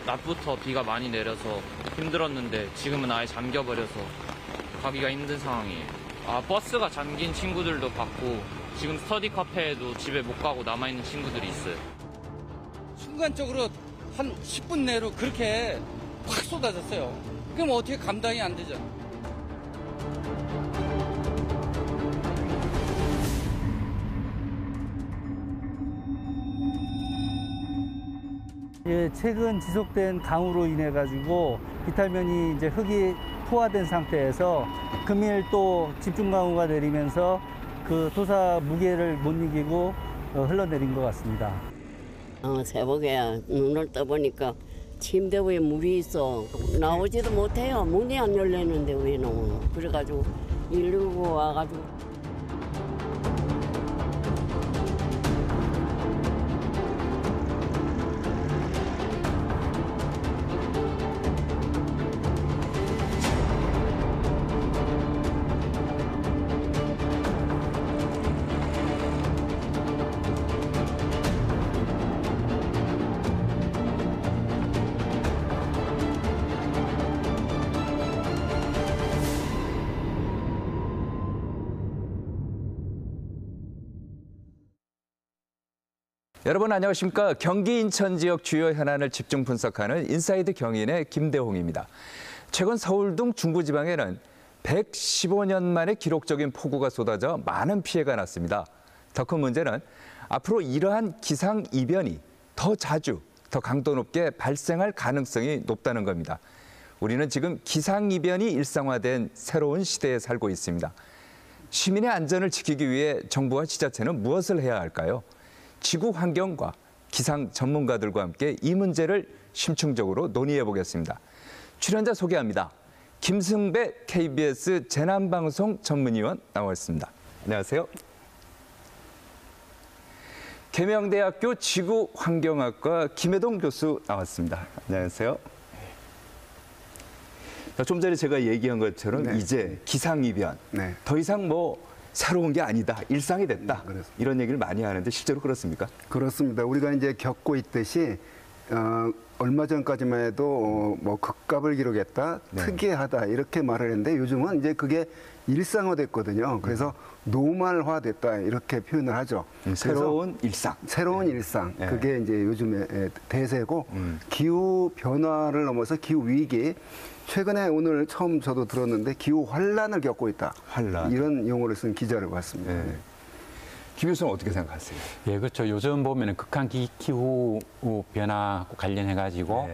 낮부터 비가 많이 내려서 힘들었는데 지금은 아예 잠겨버려서 가기가 힘든 상황이에요. 버스가 잠긴 친구들도 봤고 지금 스터디 카페에도 집에 못 가고 남아있는 친구들이 있어요. 순간적으로 한 10분 내로 그렇게 확 쏟아졌어요. 그럼 어떻게 감당이 안 되죠? 예, 최근 지속된 강우로 인해 가지고 이탈면이 이제 흙이 포화된 상태에서 금일 또 집중 강우가 내리면서 그 토사 무게를 못 이기고 흘러내린 것 같습니다. 새벽에 눈을 떠보니까 침대 위에 물이 있어. 나오지도 못해요. 문이 안 열리는데 왜 나오노? 그래가지고 119 와가지고. 여러분 안녕하십니까. 경기 인천 지역 주요 현안을 집중 분석하는 인사이드 경인의 김대홍입니다. 최근 서울 등 중부지방에는 115년 만에 기록적인 폭우가 쏟아져 많은 피해가 났습니다. 더 큰 문제는 앞으로 이러한 기상이변이 더 자주, 더 강도 높게 발생할 가능성이 높다는 겁니다. 우리는 지금 기상이변이 일상화된 새로운 시대에 살고 있습니다. 시민의 안전을 지키기 위해 정부와 지자체는 무엇을 해야 할까요? 지구 환경과 기상 전문가들과 함께 이 문제를 심층적으로 논의해 보겠습니다. 출연자 소개합니다. 김승배 KBS 재난방송 전문위원 나와 있습니다. 안녕하세요. 계명대학교 지구환경학과 김혜동 교수 나왔습니다. 안녕하세요. 좀 전에 제가 얘기한 것처럼 이제 기상이변, 더 이상 새로운 게 아니다, 일상이 됐다, 이런 얘기를 많이 하는데 실제로 그렇습니까? 그렇습니다. 우리가 이제 겪고 있듯이 얼마 전까지만 해도 극값을 기록했다, 특이하다 이렇게 말을 했는데 요즘은 이제 그게 일상화됐거든요. 그래서 노멀화됐다 이렇게 표현을 하죠. 새로운 일상. 새로운 일상. 그게 이제 요즘의 대세고 기후 변화를 넘어서 기후 위기. 최근에 오늘 처음 저도 들었는데 기후 환란을 겪고 있다. 환란. 이런 용어를 쓴 기자를 봤습니다. 김 교수는 어떻게 생각하세요? 예, 그렇죠. 요즘 보면은 극한 기후 변화와 관련해가지고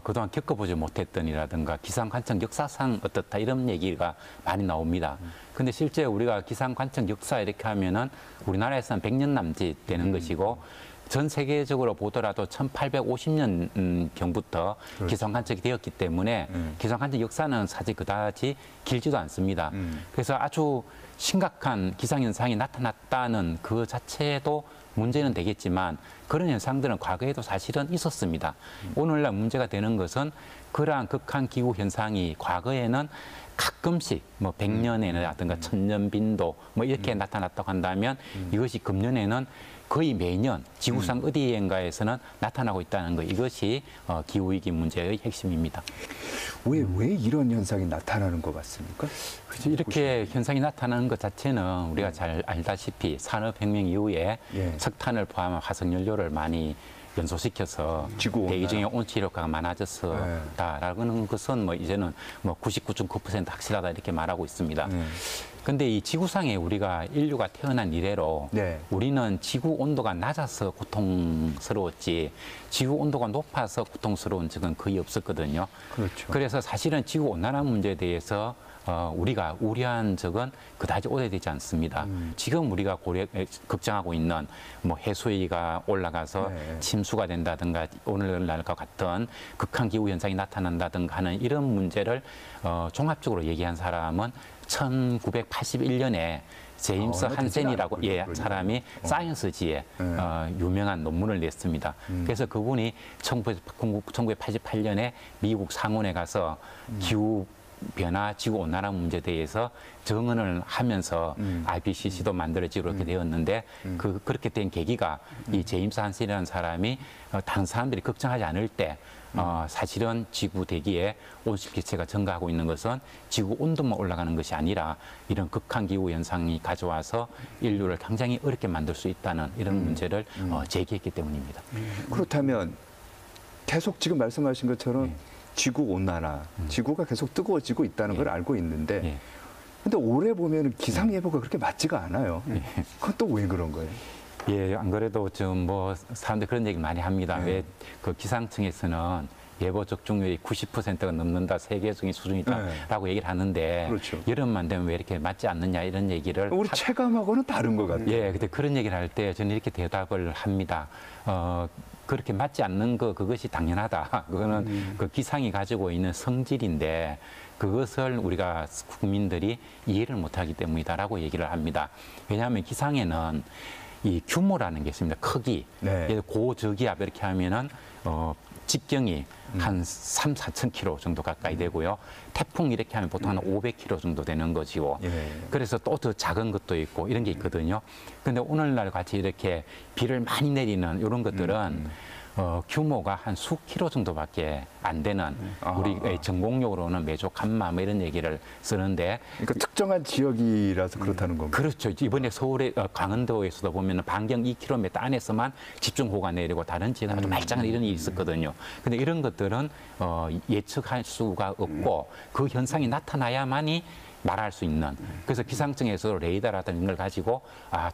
그동안 겪어보지 못했던 이라든가 기상관청 역사상 어떻다 이런 얘기가 많이 나옵니다. 근데 실제 우리가 기상관청 역사 이렇게 하면은 우리나라에서는 100년 남짓 되는 것이고 전 세계적으로 보더라도 1850년 경부터 기상관측이 되었기 때문에 기상관측 역사는 사실 그다지 길지도 않습니다. 그래서 아주 심각한 기상현상이 나타났다는 그 자체도 문제는 되겠지만 그런 현상들은 과거에도 사실은 있었습니다. 오늘날 문제가 되는 것은 그러한 극한 기후 현상이 과거에는 가끔씩 100년에라든가 1000년 빈도 이렇게 나타났다고 한다면 이것이 금년에는 거의 매년 지구상 어디엔가에서는 나타나고 있다는 것, 이것이 기후위기 문제의 핵심입니다. 왜 이런 현상이 나타나는 것 같습니까? 그렇죠. 이렇게 현상이 나타나는 것 자체는 우리가 잘 알다시피 산업혁명 이후에 석탄을 포함한 화석연료를 많이 연소시켜서 대기 중에 온실 효과가 많아졌다라는 것은 이제는 99.9% 확실하다 이렇게 말하고 있습니다. 근데 이 지구상에 우리가 인류가 태어난 이래로 우리는 지구 온도가 낮아서 고통스러웠지 지구 온도가 높아서 고통스러운 적은 거의 없었거든요. 그렇죠. 그래서 사실은 지구 온난화 문제에 대해서 우리가 우려한 적은 그다지 오래되지 않습니다. 지금 우리가 걱정하고 있는 해수위가 올라가서 침수가 된다든가 오늘날과 같은 극한 기후 현상이 나타난다든가 하는 이런 문제를 종합적으로 얘기한 사람은 1981년에 제임스 한센이라고 사람이 사이언스지에 유명한 논문을 냈습니다. 그래서 그분이 1988년에 미국 상원에 가서 기후 변화, 지구 온난화 문제에 대해서 정언을 하면서 IPCC도 만들어지고 그렇게 되었는데 그렇게 된 계기가 이 제임스 한센이라는 사람이 다른 사람들이 걱정하지 않을 때 사실은 지구 대기에 온실기체가 증가하고 있는 것은 지구 온도만 올라가는 것이 아니라 이런 극한기후 현상이 가져와서 인류를 굉장히 어렵게 만들 수 있다는 이런 문제를 제기했기 때문입니다. 그렇다면 계속 지금 말씀하신 것처럼 지구 온난화, 지구가 계속 뜨거워지고 있다는 걸 알고 있는데 근데 올해 보면 기상예보가 그렇게 맞지가 않아요. 그건 또 왜 그런 거예요? 예, 안 그래도 좀 뭐 사람들 그런 얘기 많이 합니다. 왜 그 기상청에서는 예보 적중률이 90%가 넘는다, 세계적인 수준이다라고 얘기를 하는데 그렇죠. 여름만 되면 왜 이렇게 맞지 않느냐 이런 얘기를 우리 체감하고는 다른 것 같아요. 예, 근데 그런 얘기를 할 때 저는 이렇게 대답을 합니다. 그렇게 맞지 않는 그것이 당연하다. 그거는 그 기상이 가지고 있는 성질인데 그것을 우리가 국민들이 이해를 못하기 때문이다라고 얘기를 합니다. 왜냐하면 기상에는 이 규모라는 게 있습니다. 크기. 네. 고저기압 이렇게 하면은 직경이 한 3, 4천 킬로 정도 가까이 되고요. 태풍 이렇게 하면 보통 한 500킬로 정도 되는 거지요. 예. 그래서 또 더 작은 것도 있고 이런 게 있거든요. 근데 오늘날 같이 이렇게 비를 많이 내리는 이런 것들은 규모가 한 수 킬로 정도밖에 안 되는 우리 전공용으로는 메조 캄마 뭐 이런 얘기를 쓰는데 그러니까 특정한 지역이라서 그렇다는 겁니다. 그렇죠. 이번에 서울의 강원도에서도 보면 반경 2km 안에서만 집중호우가 내리고 다른 지역은 아주 말짱한 이런 일이 있었거든요. 근데 이런 것들은 예측할 수가 없고 그 현상이 나타나야만이 말할 수 있는. 그래서 기상청에서 레이더라든지 이런 걸 가지고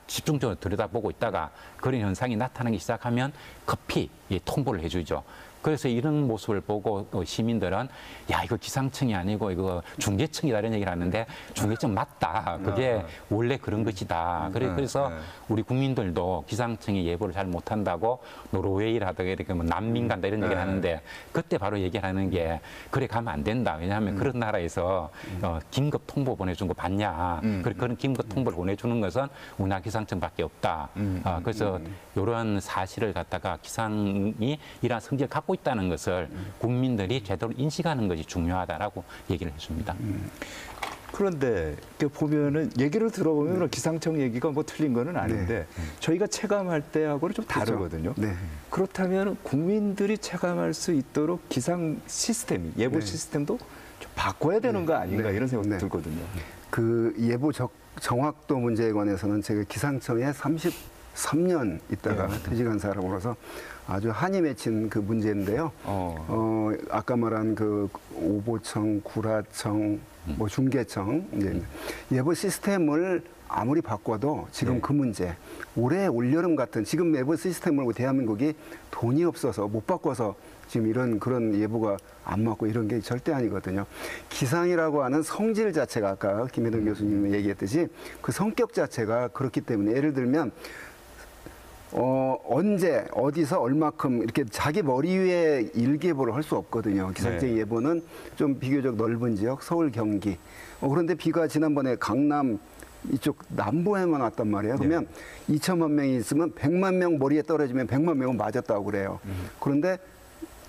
집중적으로 들여다보고 있다가 그런 현상이 나타나기 시작하면 급히 통보를 해주죠. 그래서 이런 모습을 보고 시민들은 야 이거 기상청이 아니고 이거 중계청이다 이런 얘기를 하는데 중계청 맞다. 그게 원래 그런 것이다. 그래서 우리 국민들도 기상청이 예보를 잘 못한다고 노르웨이라든가 이렇게 뭐 난민 간다 이런 얘기를 하는데 그때 바로 얘기를 하는 게 그래 가면 안 된다. 왜냐하면 그런 나라에서 긴급 통보 보내준 거 봤냐. 그런 긴급 통보를 보내주는 것은 우리나라 기상청밖에 없다. 그래서 이런 사실을 갖다가 기상이 이러한 성질을 갖고 있다는 것을 국민들이 제대로 인식하는 것이 중요하다라고 얘기를 했습니다. 그런데 보면은 얘기를 들어보면 시상청 얘기가 뭐 틀린 거는 아닌데 저희가 체감할 때하고는 좀 다르거든요. 네. 그렇다면 국민들이 체감할 수 있도록 기상 시스템이 예보 시스템도 좀 바꿔야 되는 거 아닌가 이런 생각이 들거든요. 그 예보 정확도 문제에 관해서는 제가 기상청에 33년 있다가 퇴직한 사람으로서 아주 한이 맺힌 그 문제인데요. 아까 말한 그 오보청, 구라청, 뭐 중계청 이제 예보 시스템을 아무리 바꿔도 지금 그 문제 올해 올여름 같은 지금 예보 시스템을 대한민국이 돈이 없어서 못 바꿔서 지금 그런 예보가 안 맞고 이런 게 절대 아니거든요. 기상이라고 하는 성질 자체가 아까 김혜동 교수님이 얘기했듯이 그 성격 자체가 그렇기 때문에 예를 들면 언제 어디서 얼마큼 이렇게 자기 머리 위에 일기예보를 할 수 없거든요. 기상청 예보는 좀 비교적 넓은 지역 서울 경기 그런데 비가 지난번에 강남 이쪽 남부에만 왔단 말이에요. 그러면 2천만 명이 있으면 100만 명 머리에 떨어지면 100만 명은 맞았다고 그래요. 그런데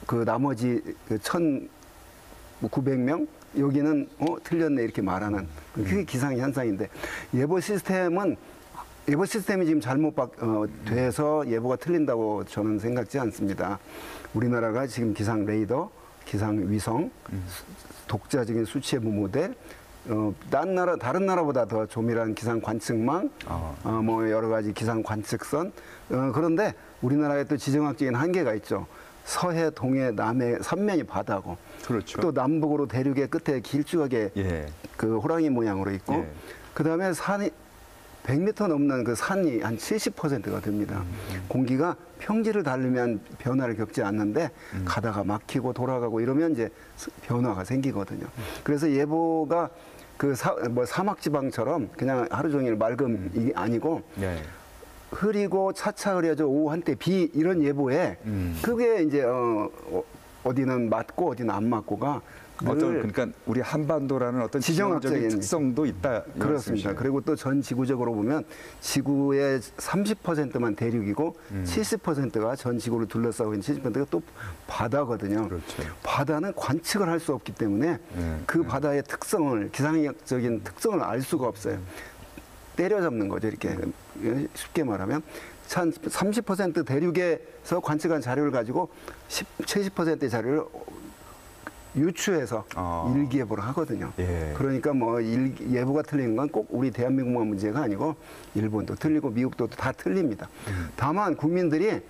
그 나머지 1,900명 여기는 틀렸네 이렇게 말하는 그게 기상 현상인데 예보 시스템이 지금 잘못 돼서 예보가 틀린다고 저는 생각지 않습니다. 우리나라가 지금 기상 레이더, 기상 위성, 독자적인 수치 예보 모델, 다른 나라보다 더 조밀한 기상 관측망, 뭐 여러 가지 기상 관측선. 그런데 우리나라에 또 지정학적인 한계가 있죠. 서해, 동해, 남해 3면이 바다고. 그렇죠. 또 남북으로 대륙의 끝에 길쭉하게 그 호랑이 모양으로 있고, 그 다음에 산이 100m 넘는 그 산이 한 70%가 됩니다. 공기가 평지를 달리면 변화를 겪지 않는데 가다가 막히고 돌아가고 이러면 이제 변화가 생기거든요. 그래서 예보가 그 사막 지방처럼 그냥 하루 종일 맑음 이게 아니고 흐리고 차차 흐려져 오후 한때 비 이런 예보에 그게 이제 어디는 맞고 어디는 안 맞고가 그러니까 우리 한반도라는 어떤 지정적인 지정학적인 특성도 있다. 이런 그렇습니다. 말씀이시네요. 그리고 또 전 지구적으로 보면 지구의 30%만 대륙이고 70%가 전 지구를 둘러싸고 있는 70%가 또 바다거든요. 그렇죠. 바다는 관측을 할 수 없기 때문에 그 바다의 특성을 기상학적인 특성을 알 수가 없어요. 때려잡는 거죠. 이렇게 쉽게 말하면 30% 대륙에서 관측한 자료를 가지고 70%의 자료를 유추해서 일기예보를 하거든요. 예. 그러니까 뭐 예보가 틀린 건 꼭 우리 대한민국만 문제가 아니고 일본도 틀리고 미국도 다 틀립니다. 다만 국민들이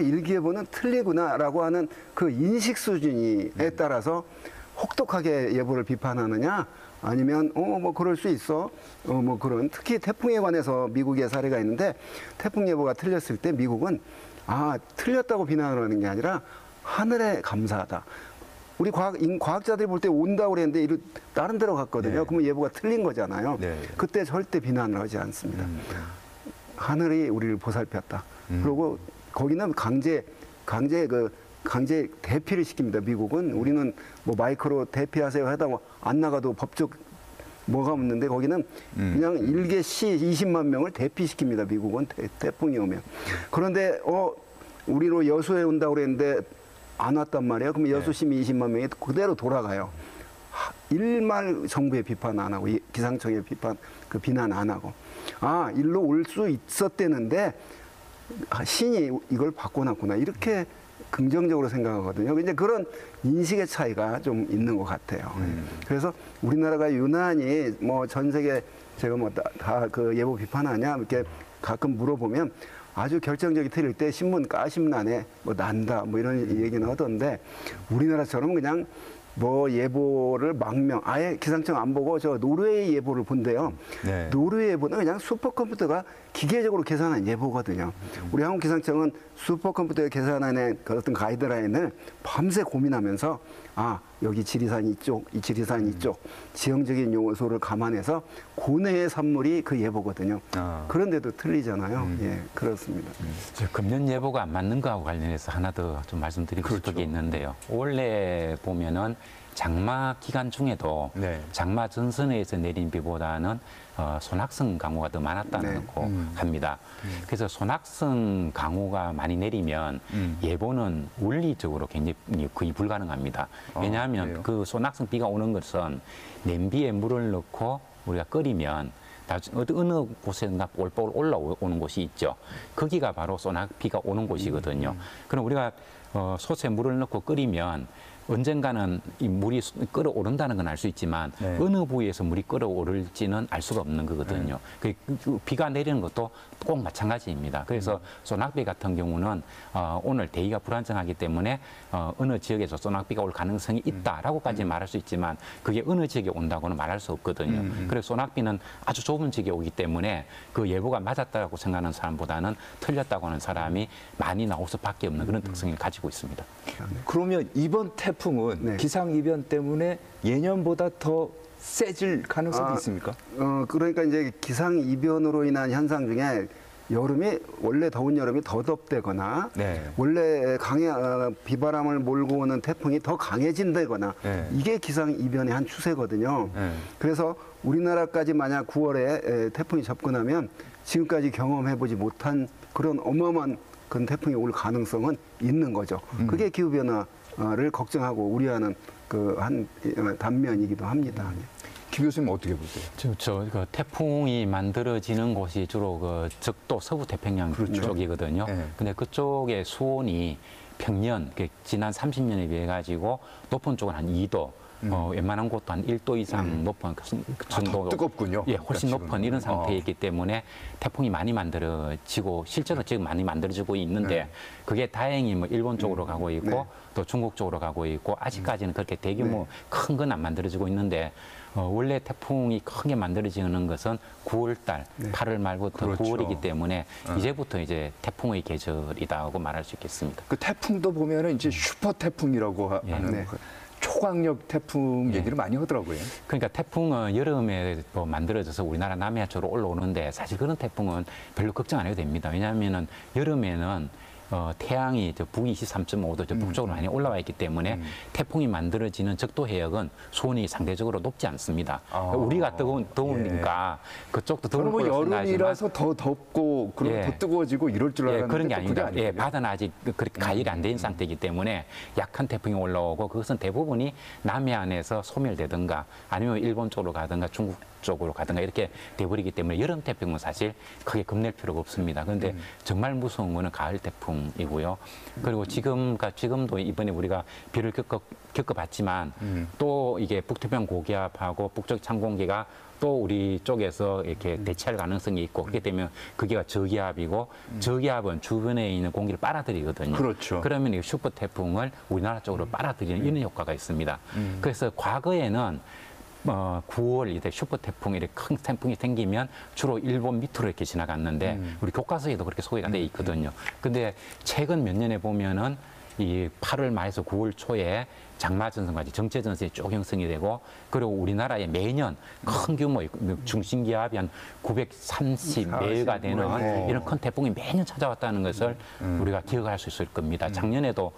일기예보는 틀리구나라고 하는 그 인식 수준에 따라서 혹독하게 예보를 비판하느냐 아니면 뭐 그럴 수 있어 뭐 그런 특히 태풍에 관해서 미국의 사례가 있는데 태풍 예보가 틀렸을 때 미국은 틀렸다고 비난을 하는 게 아니라 하늘에 감사하다. 우리 과학자들이 볼 때 온다고 그랬는데 다른 데로 갔거든요. 그러면 예보가 틀린 거잖아요. 그때 절대 비난을 하지 않습니다. 하늘이 우리를 보살폈다. 그리고 거기는 강제 대피를 시킵니다. 미국은 우리는 뭐 마이크로 대피하세요 하다가 안 나가도 법적 뭐가 없는데 거기는 그냥 일개 시 20만 명을 대피시킵니다. 미국은 태풍이 오면. 그런데 우리로 여수에 온다고 그랬는데 안 왔단 말이에요. 그럼 여수시민 20만 명이 그대로 돌아가요. 일말 정부의 비판 안 하고 기상청의 비난 안 하고 일로 올 수 있었대는데 신이 이걸 바꿔놨구나 이렇게 긍정적으로 생각하거든요. 이제 그런 인식의 차이가 좀 있는 것 같아요. 그래서 우리나라가 유난히 뭐 전 세계 제가 뭐 다 그 예보 비판하냐 이렇게 가끔 물어보면 아주 결정적이 틀릴 때 신문 까심란에 뭐 난다 뭐 이런 얘기는 하던데 우리나라처럼 그냥 뭐 예보를 아예 기상청 안 보고 저 노르웨이 예보를 본대요. 노르웨이 예보는 그냥 슈퍼컴퓨터가 기계적으로 계산한 예보거든요. 우리 한국 기상청은 슈퍼컴퓨터에 계산한 그 어떤 가이드라인을 밤새 고민하면서 여기 지리산이 이쪽, 이 지리산이 이쪽 지형적인 요소를 감안해서 고뇌의 산물이 그 예보거든요. 그런데도 틀리잖아요. 예, 그렇습니다. 금년 예보가 안 맞는 거하고 관련해서 하나 더 좀 말씀드리고 싶은 게 있는데요. 원래 보면은 장마 기간 중에도 장마 전선에서 내린 비보다는 소낙성 강우가 더 많았다고 합니다. 그래서 소낙성 강우가 많이 내리면 예보는 원리적으로 굉장히 거의 불가능합니다. 왜냐하면 그 소낙성 비가 오는 것은 냄비에 물을 넣고 우리가 끓이면 어느 곳에나 볼볼 올라오는 곳이 있죠. 거기가 바로 소낙비가 오는 곳이거든요. 그럼 우리가 솥에 물을 넣고 끓이면 언젠가는 이 물이 끓어오른다는 건 알 수 있지만 어느 부위에서 물이 끓어오를지는 알 수가 없는 거거든요. 그 비가 내리는 것도 꼭 마찬가지입니다. 그래서 소낙비 같은 경우는 오늘 대기가 불안정하기 때문에 어느 지역에서 소낙비가 올 가능성이 있다라고까지 말할 수 있지만 그게 어느 지역에 온다고는 말할 수 없거든요. 그래서 소낙비는 아주 좁은 지역에 오기 때문에 그 예보가 맞았다고 생각하는 사람보다는 틀렸다고 하는 사람이 많이 나올 수밖에 없는 그런 특성을 가지고 있습니다. 그러면 이번 태풍은 기상 이변 때문에 예년보다 더 세질 가능성이 있습니까? 그러니까 이제 기상 이변으로 인한 현상 중에 여름이 원래 더운 여름이 더 덥대거나 원래 비바람을 몰고 오는 태풍이 더 강해진다거나 이게 기상 이변의 한 추세거든요. 그래서 우리나라까지 만약 9월에 태풍이 접근하면 지금까지 경험해보지 못한 그런 어마어마한 그런 태풍이 올 가능성은 있는 거죠. 그게 기후 변화를 걱정하고 우려하는 그 한 단면이기도 합니다. 김 교수님 어떻게 보세요? 그 태풍이 만들어지는 곳이 주로 그 적도 서부 태평양 쪽이거든요. 근데 그쪽의 수온이 평년 지난 30년에 비해 가지고 높은 쪽은 한 2도, 웬만한 곳도 한 1도 이상 높은 그 정도. 뜨겁군요. 예, 훨씬 높은 이런 상태이기 때문에 태풍이 많이 만들어지고 실제로 지금 많이 만들어지고 있는데 그게 다행히 뭐 일본 쪽으로 가고 있고 또 중국 쪽으로 가고 있고 아직까지는 그렇게 대규모 큰 건 안 만들어지고 있는데 원래 태풍이 크게 만들어지는 것은 9월달, 8월 말부터 9월이기 때문에 이제부터 이제 태풍의 계절이다고 말할 수 있겠습니다. 그 태풍도 보면은 이제 슈퍼 태풍이라고 하는 초강력 태풍 얘기를 많이 하더라고요. 그러니까 태풍은 여름에 만들어져서 우리나라 남해안 쪽으로 올라오는데 사실 그런 태풍은 별로 걱정 안 해도 됩니다. 왜냐하면은 여름에는 태양이 저 북23.5도 저 북쪽으로 많이 올라와 있기 때문에 태풍이 만들어지는 적도 해역은 수온이 상대적으로 높지 않습니다. 우리가 더우니까 그쪽도 더울 뭐 거라고 생각하지만 여름이라서 더 덥고 그리고 더 뜨거워지고 이럴 줄 알았는데 그런 게 또 그게 아닙니다. 바다는 아직 그렇게 가열이 안 된 상태이기 때문에 약한 태풍이 올라오고 그것은 대부분이 남해안에서 소멸되든가 아니면 일본 쪽으로 가든가 중국 쪽으로 가든가 이렇게 돼버리기 때문에 여름 태풍은 사실 크게 겁낼 필요가 없습니다. 그런데 정말 무서운 거는 가을 태풍이고요. 그리고 지금도 이번에 우리가 비를 겪어봤지만 또 이게 북태평양 고기압하고 북쪽 찬공기가 또 우리 쪽에서 이렇게 대체할 가능성이 있고 그렇게 되면 그게 저기압이고 저기압은 주변에 있는 공기를 빨아들이거든요. 그렇죠. 그러면 이 슈퍼 태풍을 우리나라 쪽으로 빨아들이는 이런 효과가 있습니다. 그래서 과거에는 9월 이때 슈퍼 태풍 이렇게 큰 태풍이 생기면 주로 일본 밑으로 이렇게 지나갔는데 우리 교과서에도 그렇게 소개가 돼 있거든요. 근데 최근 몇 년에 보면은 이 8월 말에서 9월 초에 장마전선까지 정체전선이 쭉 형성이 되고 그리고 우리나라에 매년 큰 규모 중심기압이 한 930매가 되는 이런 큰 태풍이 매년 찾아왔다는 것을 우리가 기억할 수 있을 겁니다. 작년에도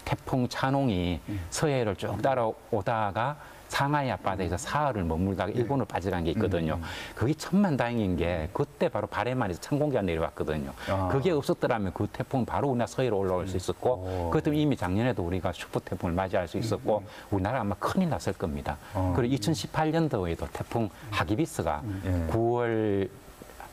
태풍 찬홍이 서해를 쭉 따라오다가 상하이 앞바다에서 사흘을 머물다가 일본으로 빠져간 게 있거든요. 그게 천만다행인 게 그때 바로 바레만에서 찬공기가 내려왔거든요. 그게 없었더라면 그 태풍은 바로 우리나라 서해로 올라올 수 있었고 그것 때문에 이미 작년에도 우리가 슈퍼 태풍을 맞이할 수 있었고 우리나라 아마 큰일 났을 겁니다. 그리고 2018년도에도 태풍 하기비스가 9월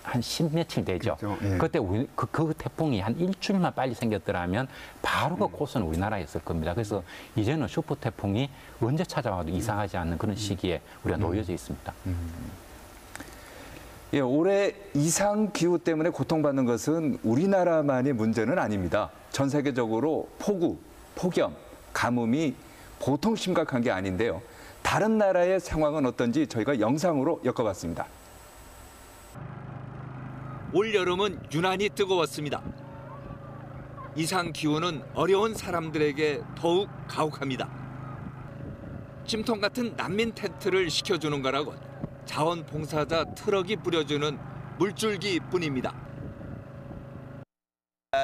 한 10며칠 되죠. 그렇죠. 예. 그때 그 태풍이 한 일주일만 빨리 생겼더라면 바로 그 코스는 우리나라에 있을 겁니다. 그래서 이제는 슈퍼 태풍이 언제 찾아와도 이상하지 않는 그런 시기에 우리가 놓여져 있습니다. 예, 올해 이상 기후 때문에 고통받는 것은 우리나라만의 문제는 아닙니다. 전 세계적으로 폭우, 폭염, 가뭄이 보통 심각한 게 아닌데요. 다른 나라의 상황은 어떤지 저희가 영상으로 엮어봤습니다. 올 여름은 유난히 뜨거웠습니다. 이상 기후는 어려운 사람들에게 더욱 가혹합니다. 찜통 같은 난민 텐트를 시켜주는 거라곤 자원봉사자 트럭이 뿌려주는 물줄기뿐입니다.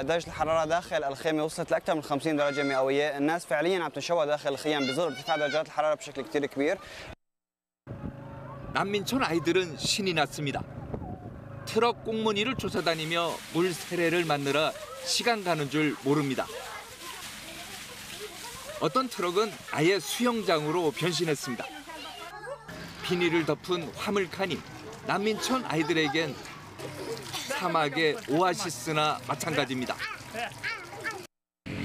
درجة الحرارة داخل الخيمة وصلت لأكثر من 50 درجة مئوية، الناس فعليا عم تنشوى داخل الخيام بظل ارتفاع درجات الحرارة بشكل كثير كبير. 난민촌 아이들은 신이 났습니다. 트럭 꽁무니를 쫓아다니며 물 세례를 맞느라 시간 가는 줄 모릅니다. 어떤 트럭은 아예 수영장으로 변신했습니다. 비닐을 덮은 화물칸이 난민촌 아이들에겐 사막의 오아시스나 마찬가지입니다.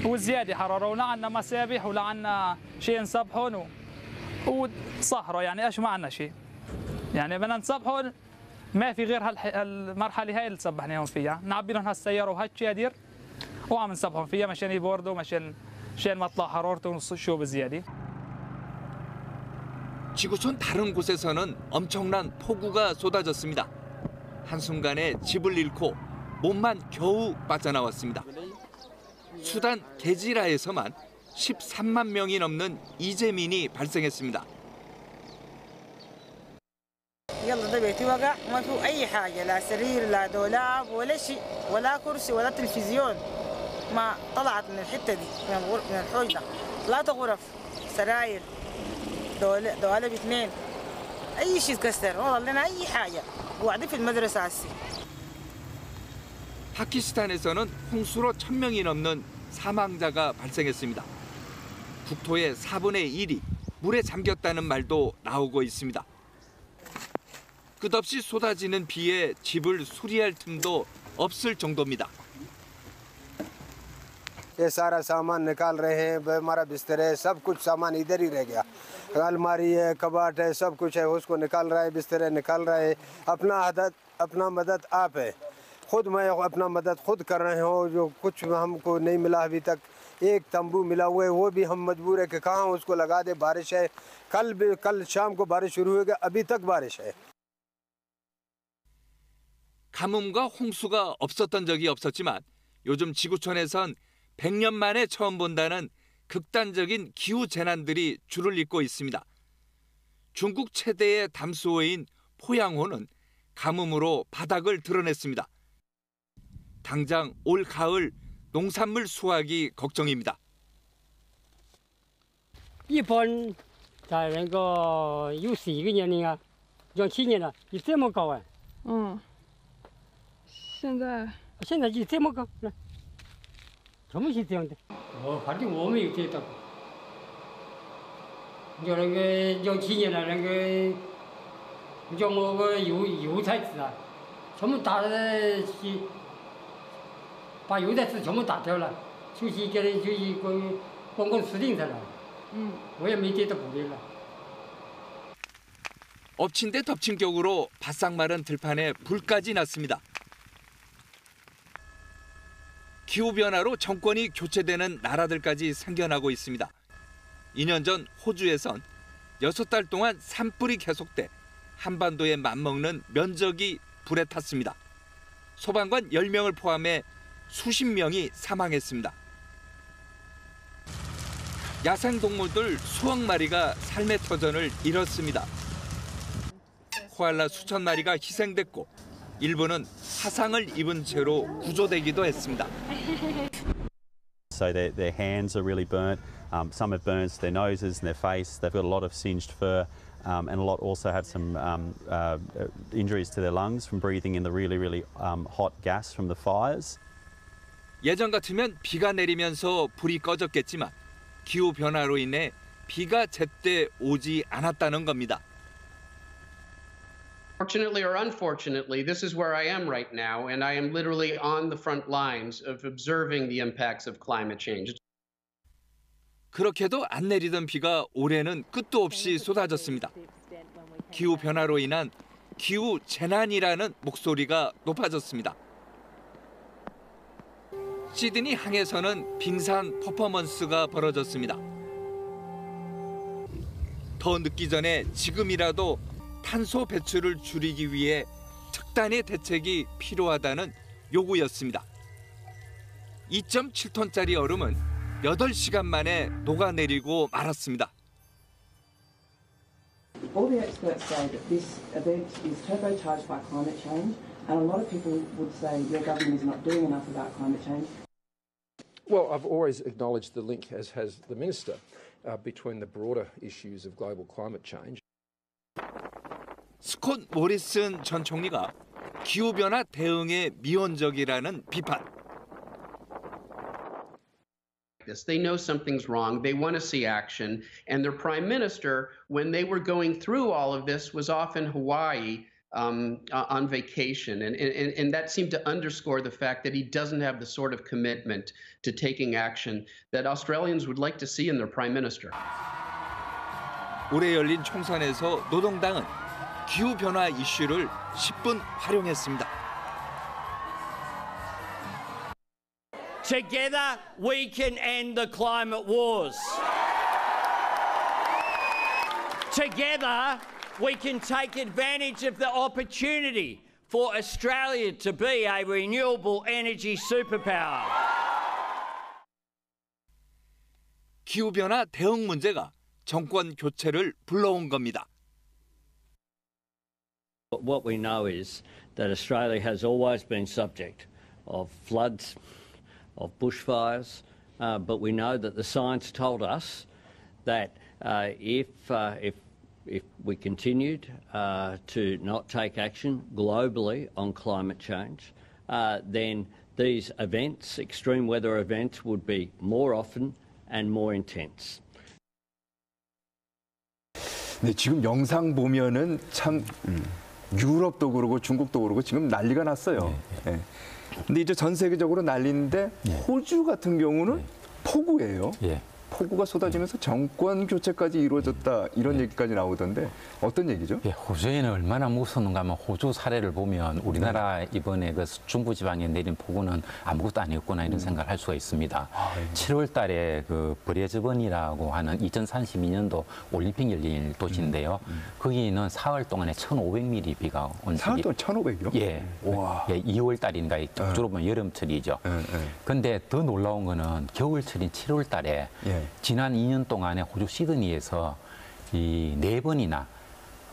وزياده حراره ولا عندنا مسابح ولا عندنا شيء نسبحهم وصحراء يعني ايش ما عندنا شيء يعني بدنا نسبحهم ما في غير المرحله هاي اللي سبحناهم فيها نعبي لهم هالسياره وهالشادير وعم نسبحهم فيها مشان يبردوا مشان مطلع حرارتهم شو بزياده. 지구촌 다른 곳에서는 엄청난 폭우가 쏟아졌습니다. 한순간에 집을 잃고 몸만 겨우 빠져나왔습니다. 수단 게지라에서만 13만 명이 넘는 이재민이 발생했습니다. يلا ده بيتي وقع ما فيه اي حاجه لا سرير لا دولاب ولا شيء ولا كرسي ولا تلفزيون ما طلعت من الحته دي من الحوش ده 3 غرف سراير دوالب 2 اي شيء تكسر ما ضل لنا اي حاجه وقاعدين في المدرسه هسه. 파키스탄에서는 홍수로 1000명이 넘는 사망자가 발생했습니다. 국토의 4분의 1이 물에 잠겼다는 말도 나오고 있습니다. 끝없이 쏟아지는 비에 집을 수리할 틈도 없을 정도입니다. ये सारा सामान निकाल रहे हैं, हमारा बिस्तर है, सब कुछ सामान इधर ही रह गया। अलमारी है, कबाट है, सब कुछ है, उसको निकाल रहा है, बिस्तर है निकाल रहा है। अपना मदद आप है, खुद मैं अपना मदद खुद कर रहे हो। जो कुछ हमको नहीं मिला अभी तक, एक तंबू मिला हुआ है, वो भी हम मजबूर है कि कहाँ उसको लगा दे। बारिश है, कल शाम को बारिश शुरू होगी, अभी तक बारिश है। 가뭄과 홍수가 없었던 적이 없었지만 요즘 지구촌에선 100년 만에 처음 본다는 극단적인 기후 재난들이 줄을 잇고 있습니다. 중국 최대의 담수호인 포양호는 가뭄으로 바닥을 드러냈습니다. 당장 올 가을 농산물 수확이 걱정입니다. 一般在那个有4个年龄啊，要7年了，就这么高啊。现在就这么高，全部是这样的。反正我没有接到过。要那个要7年了，那个叫我个油菜籽啊，全部打的去，把油菜籽全部打掉了，就是给人就是光死定了。 我也没接到补贴了。 엎친 데 덮친 격으로 바싹 마른 들판에 불까지 났습니다. 기후변화로 정권이 교체되는 나라들까지 생겨나고 있습니다. 2년 전 호주에선 6달 동안 산불이 계속돼 한반도에 맞먹는 면적이 불에 탔습니다. 소방관 10명을 포함해 수십 명이 사망했습니다. 야생동물들 수억 마리가 삶의 터전을 잃었습니다. 코알라 수천 마리가 희생됐고 일부는 화상을 입은 채로 구조되기도 했습니다. So their hands are really burnt. Some have burns to their noses and their face. They've got a lot of singed fur, and a lot also have some injuries to their lungs from breathing in the really hot gas from the fires. 예전 같으면 비가 내리면서 불이 꺼졌겠지만 기후 변화로 인해 비가 제때 오지 않았다는 겁니다. Fortunately or unfortunately, this is where I am right now, and I am literally on the front lines of observing the impacts of climate change. 그렇게도 안 내리던 비가 올해는 끝도 없이 쏟아졌습니다. 기후 변화로 인한 기후 재난이라는 목소리가 높아졌습니다. 시드니 항에서는 빙산 퍼포먼스가 벌어졌습니다. 더 늦기 전에 지금이라도 탄소 배출을 줄이기 위해 특단의 대책이 필요하다는 요구였습니다. 2.7톤짜리 얼음은 8시간 만에 녹아내리고 말았습니다. All the experts say that this event is turbocharged by climate change, and a lot of people would say your government is not doing enough about climate change. Well, I've always acknowledged the link, as has the Minister, between the broader issues of global climate change. 스콧 모리슨 전 총리가 기후변화 대응에 미온적이라는 비판. They know something's wrong. They want to see action. And their prime minister, when they were going through all of this, was off in Hawaii on vacation. And that seemed to underscore the fact that he doesn't have the sort of commitment to taking action that Australians would like to see in their prime minister. 올해 열린 총선에서 노동당은 기후변화 이슈를 10분 활용했습니다. Together we can end the climate wars. Together we can take advantage of the opportunity for Australia to be a renewable energy superpower. 기후변화 대응 문제가 정권 교체를 불러온 겁니다. What we know is that Australia has always been subject of floods, of bushfires, but we know that the science told us that if we continued to not take action globally on climate change, then these events, extreme weather events, would be more often and more intense. 네, 지금 영상 보면은 참 유럽도 그러고 중국도 그러고 지금 난리가 났어요. 네. 근데 이제 전 세계적으로 난리인데 호주 같은 경우는 폭우예요. 폭우가 쏟아지면서 정권 교체까지 이루어졌다 이런 얘기까지 나오던데 어떤 얘기죠? 호주에는 얼마나 무서운가 하면 호주 사례를 보면 우리나라 이번에 그 중부지방에 내린 폭우는 아무것도 아니었구나 이런 생각을 할 수가 있습니다. 7월 달에 그 브리즈번이라고 하는 2032년도 올림픽 열릴 도시인데요. 거기는 4월 동안에 1,500mm 비가 온 적이 4월 동안 1,500이요? 예. 와. 예, 2월 달인가 주로 보면 여름철이죠. 근데 더 놀라운 거는 겨울철인 7월 달에 지난 2년 동안에 호주 시드니에서 이 4번이나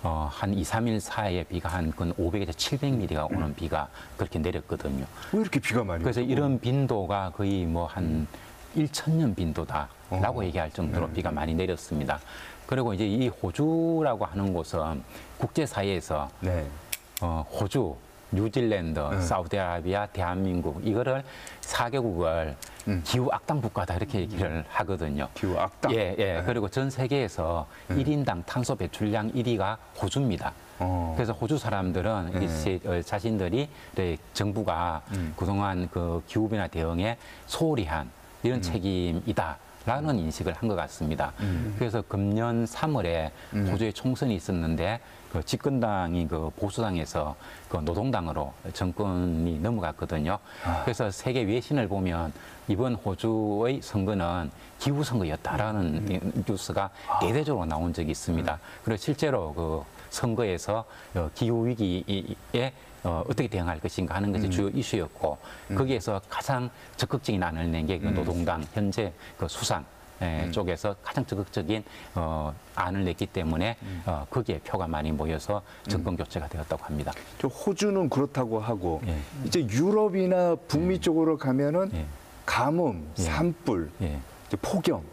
한 2, 3일 사이에 비가 한 500에서 700mm가 오는 비가 그렇게 내렸거든요. 왜 이렇게 비가 많이 그래서 이런 빈도가 거의 뭐 한 1,000년 빈도다라고 얘기할 정도로 비가 많이 내렸습니다. 그리고 이제 이 호주라고 하는 곳은 국제사회에서 호주, 뉴질랜드, 사우디아라비아, 대한민국 이거를 4개국을 기후 악당 국가다 이렇게 얘기를 하거든요. 기후 악당. 예. 그리고 전 세계에서 1인당 탄소 배출량 1위가 호주입니다. 그래서 호주 사람들은 이제 자신들이 정부가 그동안 그 기후 변화 대응에 소홀히 한 이런 책임이다라는 인식을 한 것 같습니다. 그래서 금년 3월에 호주에 총선이 있었는데 그 집권당이 그 보수당에서 그 노동당으로 정권이 넘어갔거든요. 그래서 세계 외신을 보면 이번 호주의 선거는 기후 선거였다라는 뉴스가 대대적으로 나온 적이 있습니다. 그리고 실제로 그 선거에서 기후 위기에 어떻게 대응할 것인가 하는 것이 주요 이슈였고 거기에서 가장 적극적인 안을 낸 게 그 노동당 현재 그 수상 쪽에서 가장 적극적인 안을 냈기 때문에 거기에 표가 많이 모여서 정권 교체가 되었다고 합니다. 호주는 그렇다고 하고 이제 유럽이나 북미 쪽으로 가면은 가뭄, 산불, 이제 폭염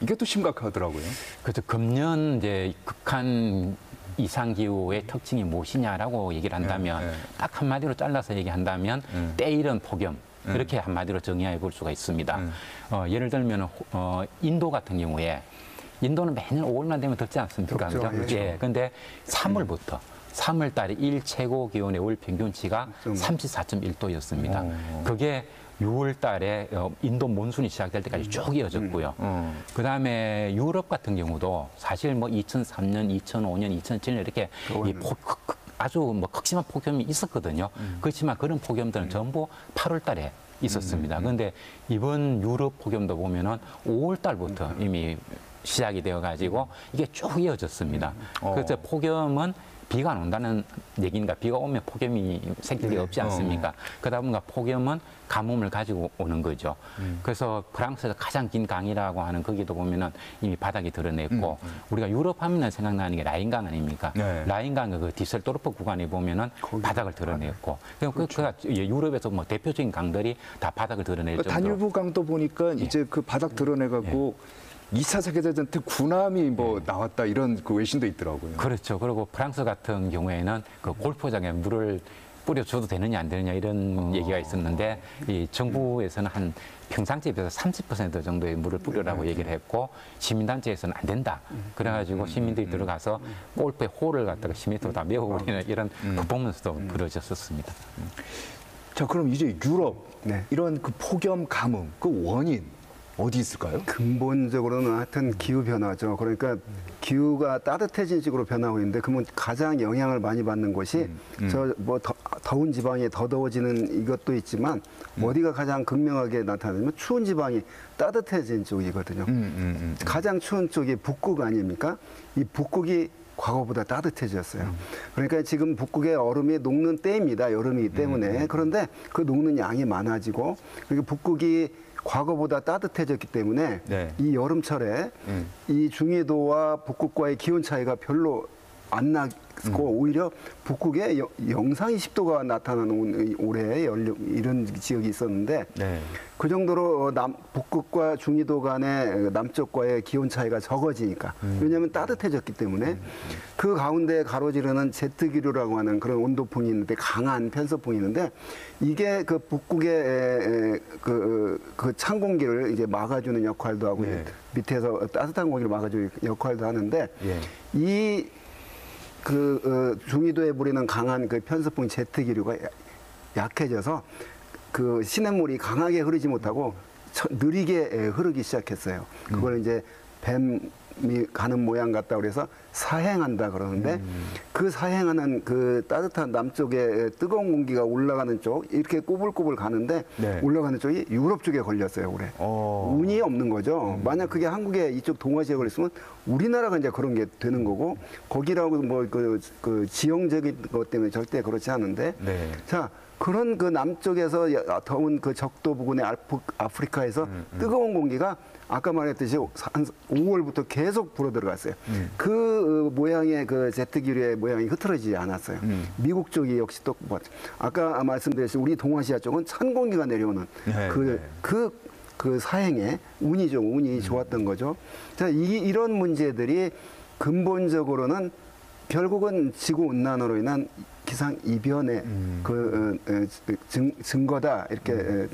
이게 또 심각하더라고요. 그래서 금년 이제 극한 이상기후의 특징이 무엇이냐라고 얘기를 한다면 딱 한마디로 잘라서 얘기한다면 때이른 폭염 이렇게 한마디로 정의해 볼 수가 있습니다. 예를 들면 인도 같은 경우에 인도는 매년 5월만 되면 덥지 않습니까? 그렇죠. 예. 근데 3월부터 3월 달에 일 최고 기온의 월 평균치가 34.1도였습니다. 그게 6월 달에 인도 몬순이 시작될 때까지 쭉 이어졌고요. 그 다음에 유럽 같은 경우도 사실 뭐 2003년, 2005년, 2007년 이렇게 아주 뭐 극심한 폭염이 있었거든요. 그렇지만 그런 폭염들은 전부 8월 달에 있었습니다. 그런데 이번 유럽 폭염도 보면은 5월 달부터 이미 시작이 되어 가지고 이게 쭉 이어졌습니다. 그래서 폭염은 비가 안 온다는 얘기인가, 비가 오면 폭염이 생길 리가 없지 않습니까? 그러다 보니까 폭염은 가뭄을 가지고 오는 거죠. 그래서 프랑스에서 가장 긴 강이라고 하는 거기도 보면은 이미 바닥이 드러냈고, 우리가 유럽 하면 생각나는 게 라인강 아닙니까? 라인강 그 디셀도르프 구간에 보면은 바닥을 드러냈고, 그러니까 유럽에서 뭐 대표적인 강들이 다 바닥을 드러낼 정도로. 다뉴브 강도 보니까 이제 그 바닥 드러내갖고 2차 세계대전 때 군함이 뭐 나왔다 이런 그 외신도 있더라고요. 그렇죠. 그리고 프랑스 같은 경우에는 그 골프장에 물을 뿌려줘도 되느냐 안 되느냐 이런 얘기가 있었는데 이 정부에서는 한 평상시에 비해서 30% 정도의 물을 뿌려라고 얘기를 했고 시민단체에서는 안 된다. 그래가지고 시민들이 들어가서 골프의 홀을 갖다가 시멘트로 다 메워버리는 이런 퍼포먼스도 벌어졌었습니다. 자, 그럼 이제 유럽 이런 그 폭염, 가뭄 그 원인 어디 있을까요? 근본적으로는 하여튼 기후 변화죠. 그러니까 기후가 따뜻해진 식으로 변하고 있는데 그러면 가장 영향을 많이 받는 곳이 저 뭐 더운 지방이 더 더워지는 이것도 있지만 어디가 가장 극명하게 나타나면 추운 지방이 따뜻해진 쪽이거든요. 가장 추운 쪽이 북극 아닙니까? 이 북극이 과거보다 따뜻해졌어요. 그러니까 지금 북극의 얼음이 녹는 때입니다. 여름이기 때문에. 그런데 그 녹는 양이 많아지고 그리고 북극이 과거보다 따뜻해졌기 때문에 이 여름철에 이 중위도와 북극과의 기온 차이가 별로 안 나고 오히려 북극에 영상 20도가 나타나는 올해 이런 지역이 있었는데 그 정도로 북극과 중위도 간의 남쪽과의 기온 차이가 적어지니까 왜냐하면 따뜻해졌기 때문에 그 가운데 가로지르는 제트기류라고 하는 그런 온도풍이 있는데 강한 편서풍이 있는데 이게 그 북극의 그 찬 공기를 이제 막아주는 역할도 하고 밑에서 따뜻한 공기를 막아주는 역할도 하는데 이 중위도에 부리는 강한 그 편서풍 제트기류가 약해져서 그 시냇물이 강하게 흐르지 못하고 느리게 흐르기 시작했어요. 그걸 이제 뱀이 가는 모양 같다 그래서 사행한다 그러는데 그 사행하는 그 따뜻한 남쪽에 뜨거운 공기가 올라가는 쪽 이렇게 꼬불꼬불 가는데 올라가는 쪽이 유럽 쪽에 걸렸어요 올해. 운이 없는 거죠. 만약 그게 한국에 이쪽 동아시아에 걸렸으면 우리나라가 이제 그런 게 되는 거고 거기라고 뭐 그 지형적인 것 때문에 절대 그렇지 않은데 자 그런 그 남쪽에서 더운 그 적도 부근의 아프리카에서 뜨거운 공기가 아까 말했듯이 한 5월부터 계속 불어 들어갔어요. 그 모양의 그 제트기류의 모양이 흐트러지지 않았어요. 미국 쪽이 역시 또 아까 말씀드렸듯이 우리 동아시아 쪽은 찬 공기가 내려오는 그 사행에 운이 좋았던 거죠. 자, 이런 문제들이 근본적으로는 결국은 지구 온난화로 인한 기상 이변의 증거다 이렇게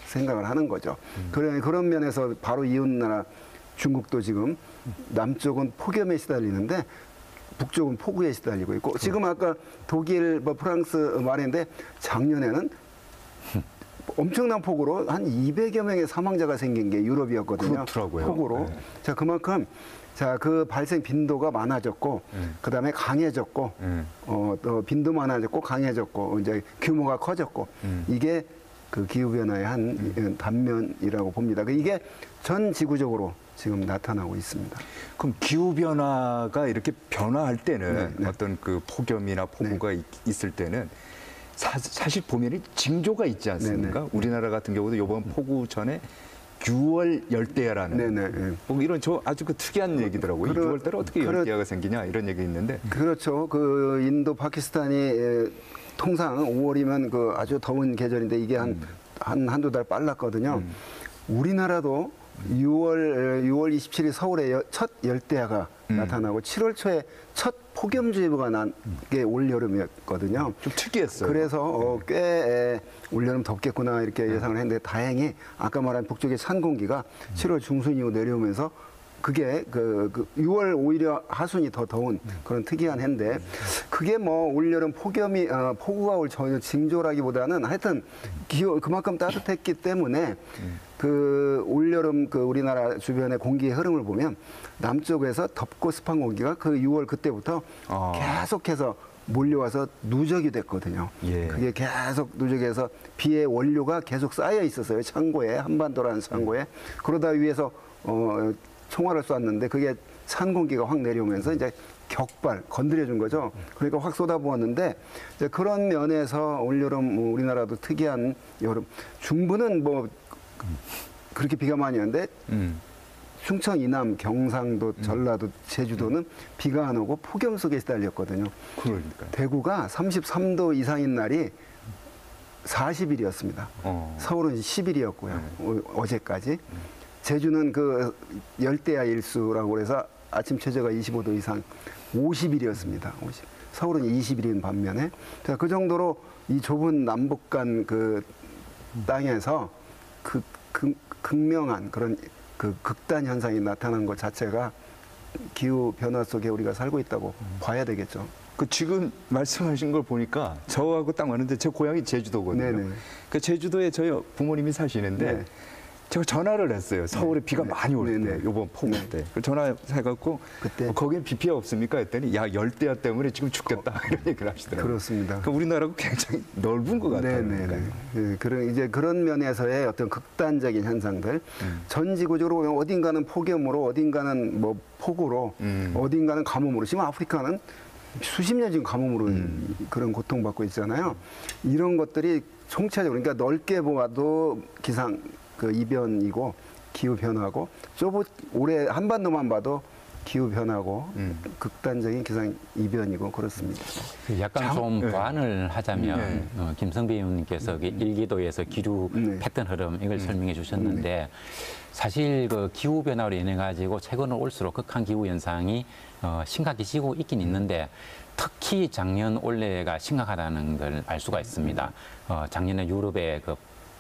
생각을 하는 거죠. 그런 면에서 바로 이웃나라 중국도 지금 남쪽은 폭염에 시달리는데 북쪽은 폭우에 시달리고 있고 지금 아까 독일, 프랑스 말인데 작년에는 엄청난 폭우로 한 200여 명의 사망자가 생긴 게 유럽이었거든요. 그렇더라고요. 폭우로. 네. 자, 그만큼 그 발생 빈도가 많아졌고, 그 다음에 강해졌고, 또 빈도 많아졌고, 강해졌고, 이제 규모가 커졌고, 이게 그 기후변화의 한 단면이라고 봅니다. 이게 전 지구적으로 지금 나타나고 있습니다. 그럼 기후변화가 이렇게 변화할 때는 어떤 그 폭염이나 폭우가 있을 때는 사실 보면 징조가 있지 않습니까? 우리나라 같은 경우도 이번 폭우 전에 6월 열대야라는 뭐 이런 아주 그 특이한 얘기더라고요. 6월 달에 어떻게 열대야가 생기냐 이런 얘기 있는데. 그렇죠. 그 인도 파키스탄이 통상 5월이면 그 아주 더운 계절인데 이게 한두 달 빨랐거든요. 우리나라도 6월 27일 서울에 첫 열대야가 나타나고 7월 초에 첫 폭염주의보가 난 게 올여름이었거든요. 좀 특이했어요. 그래서 꽤 올여름 덥겠구나 이렇게 예상을 했는데 다행히 아까 말한 북쪽의 찬 공기가 7월 중순 이후 내려오면서 그게 6월 오히려 하순이 더 더운 그런 특이한 해인데 그게 뭐 올여름 폭우가 올 전혀 징조라기보다는 하여튼 그만큼 따뜻했기 때문에 그 올여름 그 우리나라 주변의 공기의 흐름을 보면 남쪽에서 덥고 습한 공기가 그 6월 그때부터 계속해서 몰려와서 누적이 됐거든요. 그게 계속 누적해서 비의 원료가 계속 쌓여 있었어요. 창고에, 한반도라는 창고에. 그러다 위에서 총알을 쐈는데 그게 찬 공기가 확 내려오면서 이제 건드려준 거죠. 그러니까 확 쏟아부었는데 이제 그런 면에서 올여름 우리나라도 특이한 여름. 중부는 뭐 그렇게 비가 많이 오는데 충청 이남, 경상도, 전라도, 제주도는 비가 안 오고 폭염 속에 시달렸거든요. 그러니까 대구가 33도 이상인 날이 40일이었습니다. 서울은 10일이었고요. 어제까지. 제주는 그 열대야 일수라고 그래서 아침 최저가 25도 이상 50일이었습니다. 서울은 20일인 반면에 그 정도로 이 좁은 남북간 그 땅에서 극명한 그런 그 극단 현상이 나타난 것 자체가 기후 변화 속에 우리가 살고 있다고 봐야 되겠죠. 그 지금 말씀하신 걸 보니까 저하고 딱 맞는데 제 고향이 제주도거든요. 그 제주도에 저희 부모님이 사시는데 제가 전화를 했어요. 서울에 비가 많이 올 때, 이번 폭우 때. 전화해갖고 거기엔 비 피해 없습니까? 했더니 야 열대야 때문에 지금 죽겠다 이런 얘기를 하시더라고요. 그렇습니다. 그러니까 우리나라가 굉장히 넓은 것 같아요. 이제 그런 면에서의 어떤 극단적인 현상들, 전 지구적으로 어딘가는 폭염으로, 어딘가는 뭐 폭우로, 어딘가는 가뭄으로. 지금 아프리카는 수십 년 지금 가뭄으로 그런 고통받고 있잖아요. 이런 것들이 총체적으로 그러니까 넓게 보아도 기상 이변이고 기후 변화고 올해 한반도만 봐도 기후 변화고 극단적인 기상 이변이고 그렇습니다. 약간 좀 보완을 하자면 김성배 의원님께서 일기도에서 기류 패턴 흐름 이걸 설명해 주셨는데 사실 그 기후 변화로 인해 가지고 최근 올수록 극한 기후 현상이 심각해지고 있긴 있는데 특히 작년 올해가 심각하다는 걸 알 수가 있습니다. 작년에 유럽의 그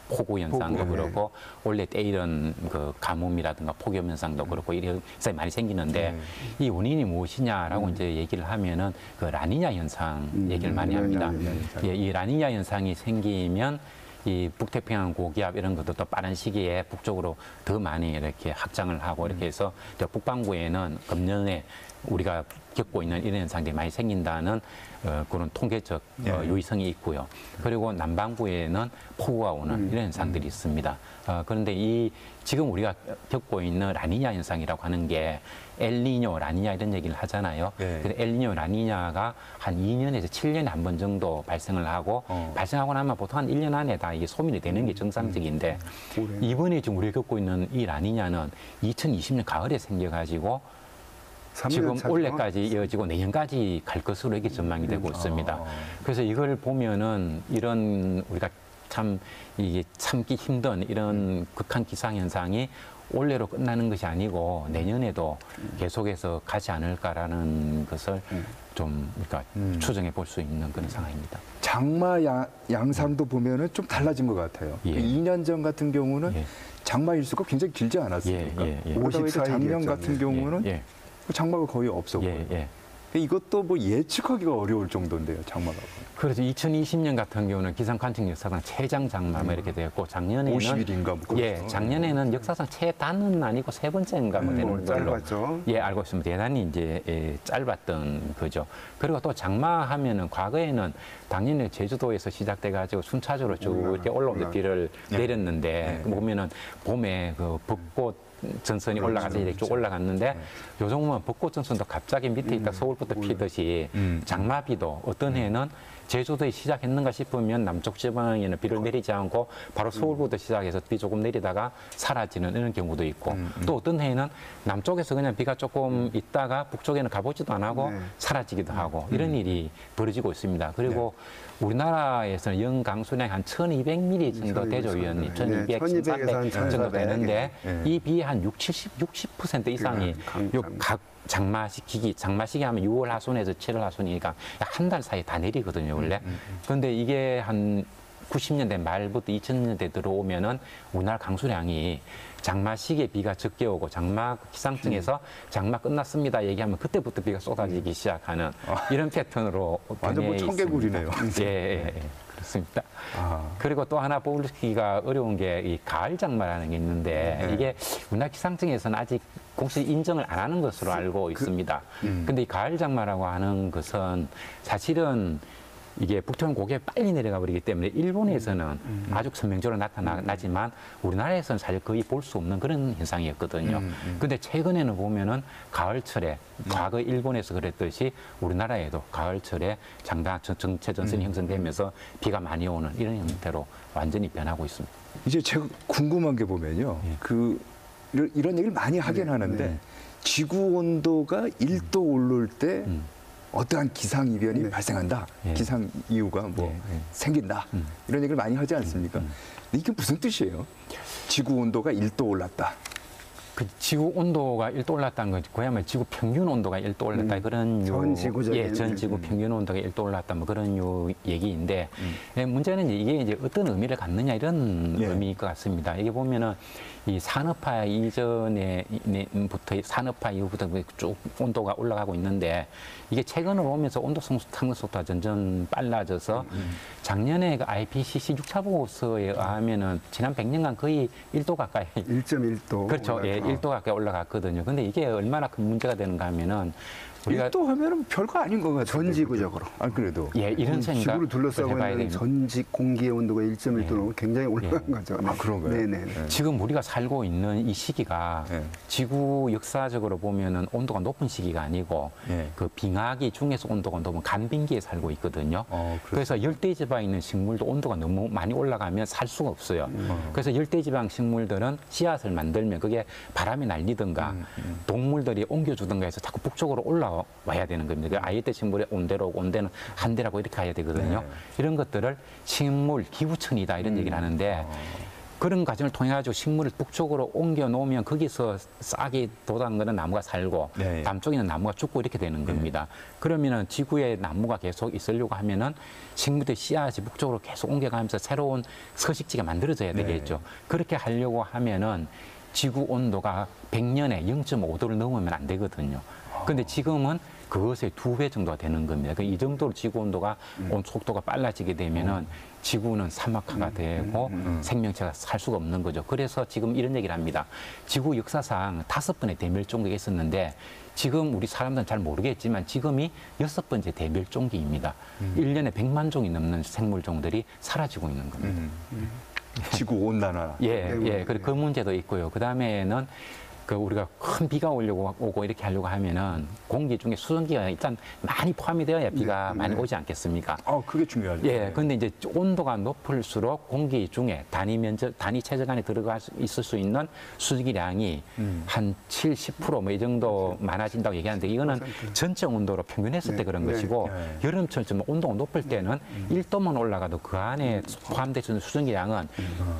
폭우 현상도 그렇고 원래 때이런 그 가뭄이라든가 폭염 현상도 그렇고 이런 현상이 많이 생기는데 이 원인이 무엇이냐라고 이제 얘기를 하면은 그 라니냐 현상 얘기를 많이 합니다. 이 라니냐 현상이 생기면 이 북태평양 고기압 이런 것도 또 빠른 시기에 북쪽으로 더 많이 이렇게 확장을 하고 이렇게 해서 북반구에는 금년에 우리가 겪고 있는 이런 현상들이 많이 생긴다는 그런 통계적 유의성이 있고요. 그리고 남반구에는 폭우가 오는 이런 현상들이 있습니다. 그런데 지금 우리가 겪고 있는 라니냐 현상이라고 하는 게 엘니뇨, 라니냐 이런 얘기를 하잖아요. 그래서 엘니뇨, 라니냐가 한 2년에서 7년에 한 번 정도 발생을 하고 발생하고 나면 보통 한 1년 안에 다 이게 소멸이 되는 게 정상적인데 이번에 지금 우리가 겪고 있는 이 라니냐는 2020년 가을에 생겨가지고 지금 올해까지 이어지고 내년까지 갈 것으로 이렇게 전망이 되고 있습니다. 그래서 이걸 보면은 이런 우리가 참 이게 참기 힘든 이런 극한 기상 현상이 올해로 끝나는 것이 아니고 내년에도 계속해서 가지 않을까라는 것을 좀 그러니까 추정해 볼 수 있는 그런 상황입니다. 장마 양상도 보면은 좀 달라진 것 같아요. 2년 전 같은 경우는 장마 일수가 굉장히 길지 않았습니까? 54일 작년 같은 경우는 장마가 거의 없었고요. 이것도 뭐 예측하기가 어려울 정도인데요, 장마가. 그래서 2020년 같은 경우는 기상 관측 역사상 최장 장마 뭐 이렇게 되었고 작년에는 50일인가 뭐 작년에는 역사상 최단은 아니고 세 번째인가 뭐 되는 걸로 짧았죠. 알고 있습니다. 대단히 이제 짧았던 거죠. 그리고 또 장마하면은 과거에는 당연히 제주도에서 시작돼 가지고 순차적으로 쭉 이렇게 올라오는 비를 내렸는데 보면은 봄에 그 벚꽃 전선이 올라가서 이렇게 쭉 올라갔는데 요즘은 벚꽃 전선도 갑자기 밑에 있다 서울부터 피듯이 장마비도 어떤 해는 제주도에 시작했는가 싶으면 남쪽 지방에는 비를 내리지 않고 바로 서울부터 시작해서 비 조금 내리다가 사라지는 이런 경우도 있고 또 어떤 해에는 남쪽에서 그냥 비가 조금 있다가 북쪽에는 가보지도 안 하고 사라지기도 하고 이런 일이 벌어지고 있습니다. 그리고 우리나라에서는 연강수량이 한 1200mm 정도 되죠, 위원님. 1200, 1300 정도 되는데 이 비의 한 60% 이상이 각 장마 시기 하면 6월 하순에서 7월 하순이니까 한 달 사이에 다 내리거든요, 원래. 그런데 이게 한 90년대 말부터 2000년대 들어오면은 우리나라 강수량이 장마 시기에 비가 적게 오고 장마 기상청에서 장마 끝났습니다 얘기하면 그때부터 비가 쏟아지기 시작하는 이런 패턴으로 완전 뭐 청개구리네요. 그렇습니다. 그리고 또 하나 뽑기가 어려운 게 이 가을 장마라는 게 있는데 이게 우리나라 기상청에서는 아직 공식 인정을 안 하는 것으로 알고 있습니다. 근데 이 가을 장마라고 하는 것은 사실은 이게 북쪽은 고개 빨리 내려가 버리기 때문에 일본에서는 아주 선명적으로 나타나지만 우리나라에서는 사실 거의 볼 수 없는 그런 현상이었거든요. 근데 최근에는 보면은 가을철에 과거 일본에서 그랬듯이 우리나라에도 가을철에 장다 정체 전선이 형성되면서 비가 많이 오는 이런 형태로 완전히 변하고 있습니다. 이제 제가 궁금한 게 보면요. 이런 얘기를 많이 하긴 하는데 지구 온도가 1도 오를 때 어떠한 기상 이변이 발생한다. 기상 이유가 뭐 생긴다. 이런 얘기를 많이 하지 않습니까? 근데 이게 무슨 뜻이에요? 지구 온도가 1도 올랐다. 그 지구 온도가 1도 올랐다는 건 그야말로 지구 평균 온도가 1도 올랐다 그런 전 지구적인 전 지구 평균 온도가 1도 올랐다 뭐 그런 얘기인데 문제는 이게 이제 어떤 의미를 갖느냐 이런 의미일 것 같습니다. 이게 보면은 이 산업화 이전에부터 산업화 이후부터 쭉 온도가 올라가고 있는데 이게 최근으로 오면서 온도 상승 속도가 점점 빨라져서 작년에 그 IPCC 6차 보고서에 의하면은 지난 100년간 거의 1도 가까이 1.1도 그렇죠. 1도 가까이 올라갔거든요. 근데 이게 얼마나 큰 문제가 되는가 하면은 우리가 1도 하면은 별거 아닌 것 같아요. 전 지구적으로. 그래도. 이런 생각. 지구를 둘러싸고 있는 전직 공기의 온도가 1.1도로 굉장히 올라간 거죠. 그런가요? 네네. 지금 우리가 살고 있는 이 시기가 지구 역사적으로 보면은 온도가 높은 시기가 아니고 그 빙하기 중에서 온도가 높은 간빙기에 살고 있거든요. 그래서 열대지방에 있는 식물도 온도가 너무 많이 올라가면 살 수가 없어요. 그래서 열대지방 식물들은 씨앗을 만들면 그게 바람이 날리든가 동물들이 옮겨주든가 해서 자꾸 북쪽으로 올라와야 되는 겁니다. 아열대 식물의 온대로 온대는 한대라고 이렇게 가야 되거든요. 이런 것들을 식물 기후천이다 이런 얘기를 하는데 그런 과정을 통해 가지고 식물을 북쪽으로 옮겨 놓으면 거기서 싹이 돋아난 거는 나무가 살고 남쪽에 있는 나무가 죽고 이렇게 되는 겁니다. 그러면은 지구에 나무가 계속 있으려고 하면은 식물의 씨앗이 북쪽으로 계속 옮겨가면서 새로운 서식지가 만들어져야 되겠죠. 그렇게 하려고 하면은 지구 온도가 100년에 0.5도를 넘으면 안 되거든요. 근데 지금은 그것의 2배 정도가 되는 겁니다. 이 정도로 지구 온도가 온 속도가 빨라지게 되면은 지구는 사막화가 되고 생명체가 살 수가 없는 거죠. 그래서 지금 이런 얘기를 합니다. 지구 역사상 5번의 대멸종기가 있었는데 지금 우리 사람들은 잘 모르겠지만 지금이 6번째 대멸종기입니다. 1년에 100만 종이 넘는 생물종들이 사라지고 있는 겁니다. 지구 온난화. 예. 그리고 그 문제도 있고요. 그 다음에는 우리가 큰 비가 오고 이렇게 하려고 하면은 공기 중에 수증기가 일단 많이 포함이 되어야 비가 많이 오지 않겠습니까? 그게 중요하죠. 예. 근데 이제 온도가 높을수록 공기 중에 단위 체적 안에 들어가 있을 수 있는 수증기량이 한 70% 뭐 이 정도 많아진다고 얘기하는데 이거는 전체 온도로 평균했을 때 그런 것이고 여름철 좀 온도가 높을 때는 1도만 올라가도 그 안에 포함되어 있는 수증기량은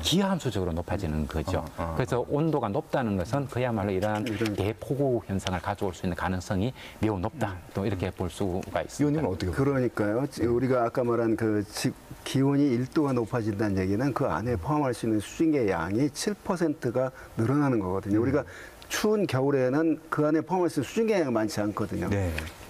기하함수적으로 높아지는 거죠. 그래서 온도가 높다는 것은 그야말로 이러한 대폭우 현상을 가져올 수 있는 가능성이 매우 높다. 또 이렇게 볼 수가 있습니다. 의원님은 어떻게 보세요? 그러니까요. 우리가 아까 말한 기온이 1도가 높아진다는 얘기는 그 안에 포함할 수 있는 수증기의 양이 7%가 늘어나는 거거든요. 우리가 추운 겨울에는 그 안에 포함할 수 있는 수증기의 양이 많지 않거든요.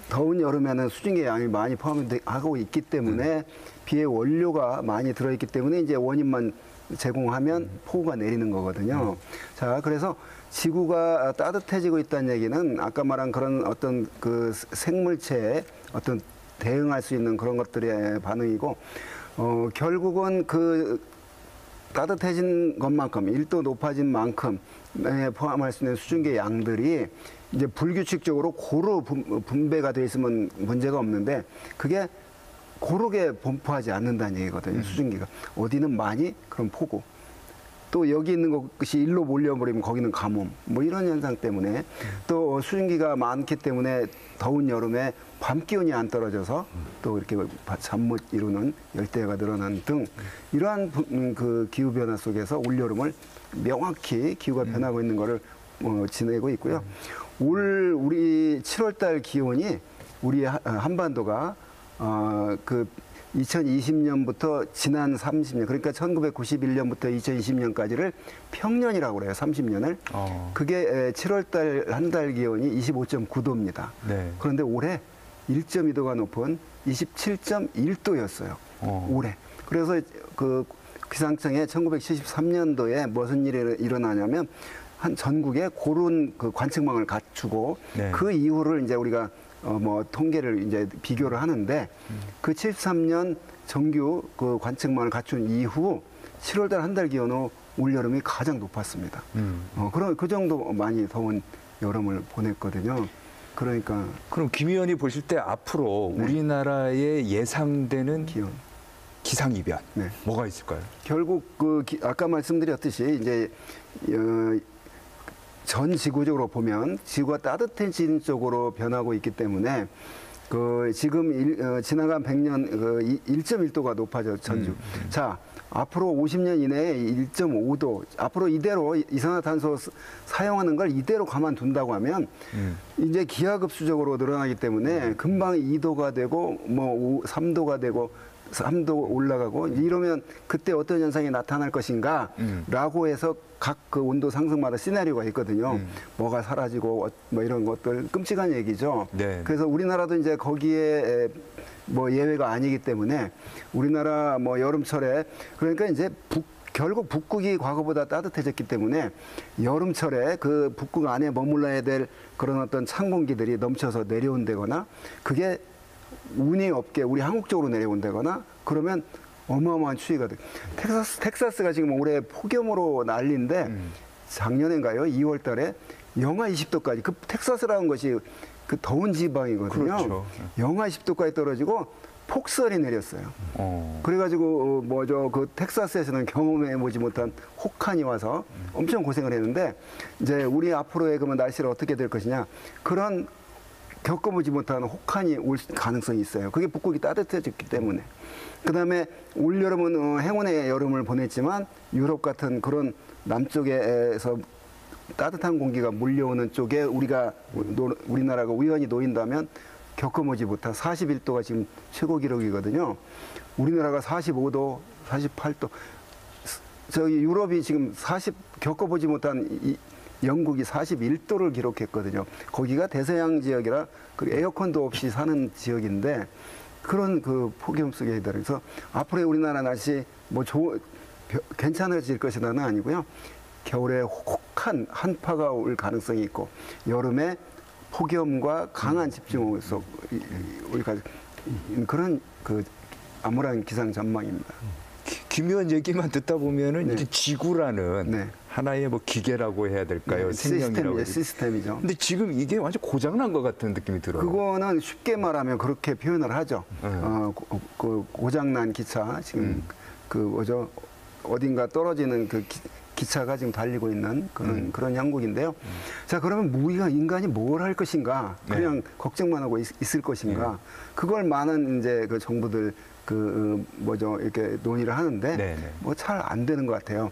더운 여름에는 수증기의 양이 많이 포함하고 있기 때문에 비의 원료가 많이 들어있기 때문에 이제 원인만 제공하면 폭우가 내리는 거거든요. 자, 그래서 지구가 따뜻해지고 있다는 얘기는 아까 말한 그런 어떤 그 생물체에 어떤 대응할 수 있는 그런 것들의 반응이고, 결국은 그 따뜻해진 것만큼 1도 높아진 만큼에 포함할 수 있는 수증기의 양들이 이제 불규칙적으로 고루 분배가 돼 있으면 문제가 없는데 그게 고르게 분포하지 않는다는 얘기거든요. 수증기가 어디는 많이 그럼 폭우, 또 여기 있는 것이 일로 몰려버리면 거기는 가뭄, 뭐 이런 현상 때문에 또 수증기가 많기 때문에 더운 여름에 밤 기온이 안 떨어져서 또 이렇게 잠 못 이루는 열대야가 늘어나는 등 이러한 그 기후 변화 속에서 올 여름을 명확히 기후가 변하고 있는 거를 지내고 있고요. 올 우리 7월달 기온이 우리 한반도가 그 2020년부터 지난 30년, 그러니까 1991년부터 2020년까지를 평년이라고 그래요. 30년을. 그게 7월달 한 달 기온이 25.9도입니다. 그런데 올해 1.2도가 높은 27.1도였어요. 올해. 그래서 그 기상청에 1973년도에 무슨 일이 일어나냐면 한 전국에 고른 그 관측망을 갖추고 그 이후를 이제 우리가 뭐 통계를 이제 비교를 하는데 그 73년 정규 그 관측망을 갖춘 이후 7월달 한 달 기온으로 올 여름이 가장 높았습니다. 그럼 그 정도 많이 더운 여름을 보냈거든요. 그러니까 그럼 김 의원이 보실 때 앞으로 우리나라에 예상되는 기상이변 뭐가 있을까요? 결국 아까 말씀드렸듯이 이제 전 지구적으로 보면 지구가 따뜻해지는 쪽으로 변하고 있기 때문에 지금 지나간 100년 1.1도가 높아져 전주. 자, 앞으로 50년 이내에 1.5도, 앞으로 이대로 이산화탄소 사용하는 걸 이대로 가만둔다고 하면 이제 기하급수적으로 늘어나기 때문에 금방 2도가 되고 뭐 3도가 되고 3도 올라가고 이러면 그때 어떤 현상이 나타날 것인가 라고 해서 각 그 온도 상승마다 시나리오가 있거든요. 뭐가 사라지고 뭐 이런 것들 끔찍한 얘기죠. 그래서 우리나라도 이제 거기에 뭐 예외가 아니기 때문에 우리나라 뭐 여름철에 그러니까 이제 결국 북극이 과거보다 따뜻해졌기 때문에 여름철에 그 북극 안에 머물러야 될 그런 어떤 찬 공기들이 넘쳐서 내려온다거나 그게 운이 없게 우리 한국 쪽으로 내려온다거나 그러면 어마어마한 추위가 돼. 텍사스가 지금 올해 폭염으로 난리인데 작년인가요? 2월 달에 영하 20도까지 그 텍사스라는 것이 그 더운 지방이거든요. 그렇죠. 영하 20도까지 떨어지고 폭설이 내렸어요. 그래가지고 그 텍사스에서는 경험해보지 못한 혹한이 와서 엄청 고생을 했는데 이제 우리 앞으로의 그러면 날씨를 어떻게 될 것이냐 그런 겪어보지 못한 혹한이 올 가능성이 있어요. 그게 북극이 따뜻해졌기 때문에. 그다음에 올 여름은 행운의 여름을 보냈지만 유럽 같은 그런 남쪽에서 따뜻한 공기가 몰려오는 쪽에 우리나라가 우연히 놓인다면 겪어보지 못한 41도가 지금 최고 기록이거든요. 우리나라가 45도, 48도 저기 유럽이 지금 겪어보지 못한 영국이 41도를 기록했거든요. 거기가 대서양 지역이라 그 에어컨도 없이 사는 지역인데 그런 그 폭염 속에 그래서 앞으로의 우리나라 날씨 뭐 괜찮아질 것이다는 아니고요. 겨울에 혹한 한파가 올 가능성이 있고 여름에 폭염과 강한 집중호우 속 우리가 그런 그 암울한 기상 전망입니다. 김 의원 얘기만 듣다 보면은 네. 이제 지구라는 네. 하나의 뭐 기계라고 해야 될까요? 네, 생명이라고 시스템이죠. 근데 지금 이게 완전 고장난 것 같은 느낌이 들어요. 그거는 쉽게 말하면 그렇게 표현을 하죠. 그 고장난 기차 지금 그 뭐죠 어딘가 떨어지는 그 기차가 지금 달리고 있는 그런 형국인데요. 자, 그러면 우리가 인간이 뭘 할 것인가? 그냥 걱정만 하고 있을 것인가? 그걸 많은 이제 그 정부들 뭐죠 이렇게 논의를 하는데 뭐 잘 안 되는 것 같아요.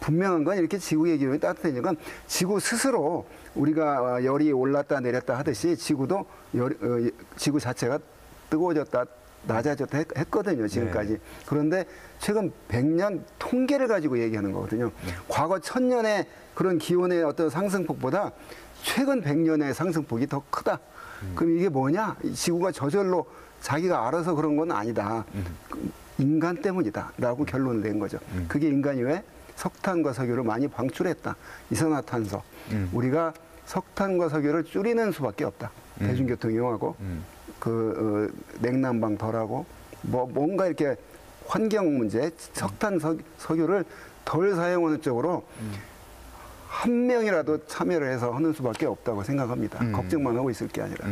분명한 건 이렇게 지구의 기온이 따뜻해지니까 지구 스스로 우리가 열이 올랐다 내렸다 하듯이 지구도 지구 자체가 뜨거워졌다 낮아졌다 했거든요, 지금까지. 그런데 최근 100년 통계를 가지고 얘기하는 거거든요. 과거 1000년의 그런 기온의 어떤 상승폭보다 최근 100년의 상승폭이 더 크다. 그럼 이게 뭐냐? 지구가 저절로 자기가 알아서 그런 건 아니다. 인간 때문이다. 라고 결론을 낸 거죠. 그게 인간이 왜 석탄과 석유를 많이 방출했다. 이산화탄소. 우리가 석탄과 석유를 줄이는 수밖에 없다. 대중교통 이용하고 냉난방 덜하고 뭔가 이렇게 환경 문제, 석탄 석유를 덜 사용하는 쪽으로 한 명이라도 참여를 해서 하는 수밖에 없다고 생각합니다. 걱정만 하고 있을 게 아니라.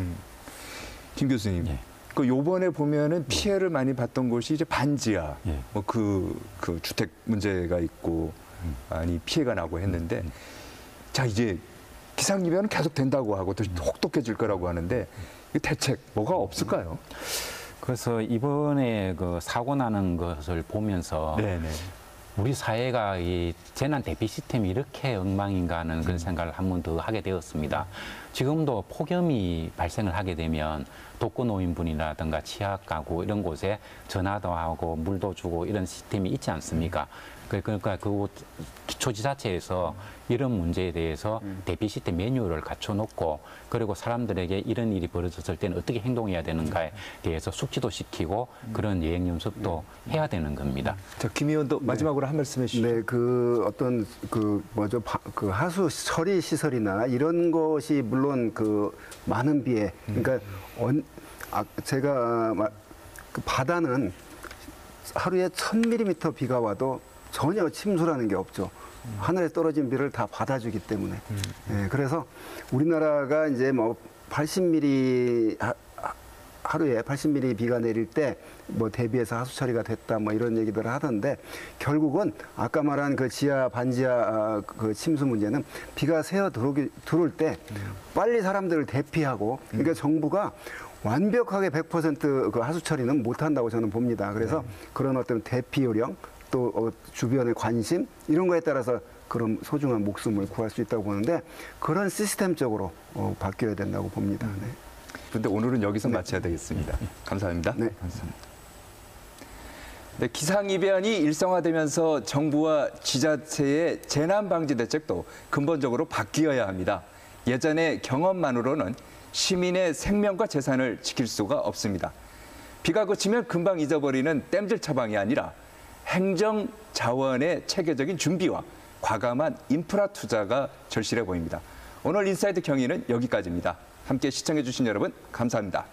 김 교수님, 그 요번에 보면은 피해를 많이 봤던 곳이 이제 반지하, 뭐 그 주택 문제가 있고 많이 피해가 나고 했는데, 자 이제 기상이변은 계속 된다고 하고 또 혹독해질 거라고 하는데 이 대책 뭐가 없을까요? 그래서 이번에 그 사고 나는 것을 보면서 우리 사회가 이 재난 대피 시스템이 이렇게 엉망인가 하는 그런 생각을 한 번 더 하게 되었습니다. 지금도 폭염이 발생을 하게 되면 독거노인분이라든가 취약가구 이런 곳에 전화도 하고 물도 주고 이런 시스템이 있지 않습니까? 그러니까 그 기초지자체에서 이런 문제에 대해서 대피 시스템 매뉴얼을 갖춰놓고 그리고 사람들에게 이런 일이 벌어졌을 때는 어떻게 행동해야 되는가에 대해서 숙지도 시키고 그런 예행 연습도 해야 되는 겁니다. 자, 김 의원도 마지막으로 한 말씀 해주시죠. 네, 그 어떤 그 하수 처리 시설이나 이런 것이 물론 그 많은 비에 그러니까 제가 그 바다는 하루에 1000mm 비가 와도 전혀 침수라는 게 없죠. 하늘에 떨어진 비를 다 받아주기 때문에. 그래서 우리나라가 이제 뭐 80mm 하루에 80mm 비가 내릴 때 뭐 대비해서 하수 처리가 됐다 뭐 이런 얘기들을 하던데 결국은 아까 말한 그 지하 반지하 그 침수 문제는 비가 새어 들어올 때 빨리 사람들을 대피하고 그러니까 정부가 완벽하게 100% 그 하수 처리는 못 한다고 저는 봅니다. 그래서 그런 어떤 대피 요령 또 주변의 관심 이런 거에 따라서 그런 소중한 목숨을 구할 수 있다고 보는데 그런 시스템적으로 바뀌어야 된다고 봅니다. 그런데 오늘은 여기서 마쳐야 되겠습니다. 감사합니다. 네, 감사합니다. 네, 기상이변이 일상화되면서 정부와 지자체의 재난방지 대책도 근본적으로 바뀌어야 합니다. 예전의 경험만으로는 시민의 생명과 재산을 지킬 수가 없습니다. 비가 그치면 금방 잊어버리는 땜질 처방이 아니라 행정 자원의 체계적인 준비와 과감한 인프라 투자가 절실해 보입니다. 오늘 인사이드 경위는 여기까지입니다. 함께 시청해주신 여러분 감사합니다.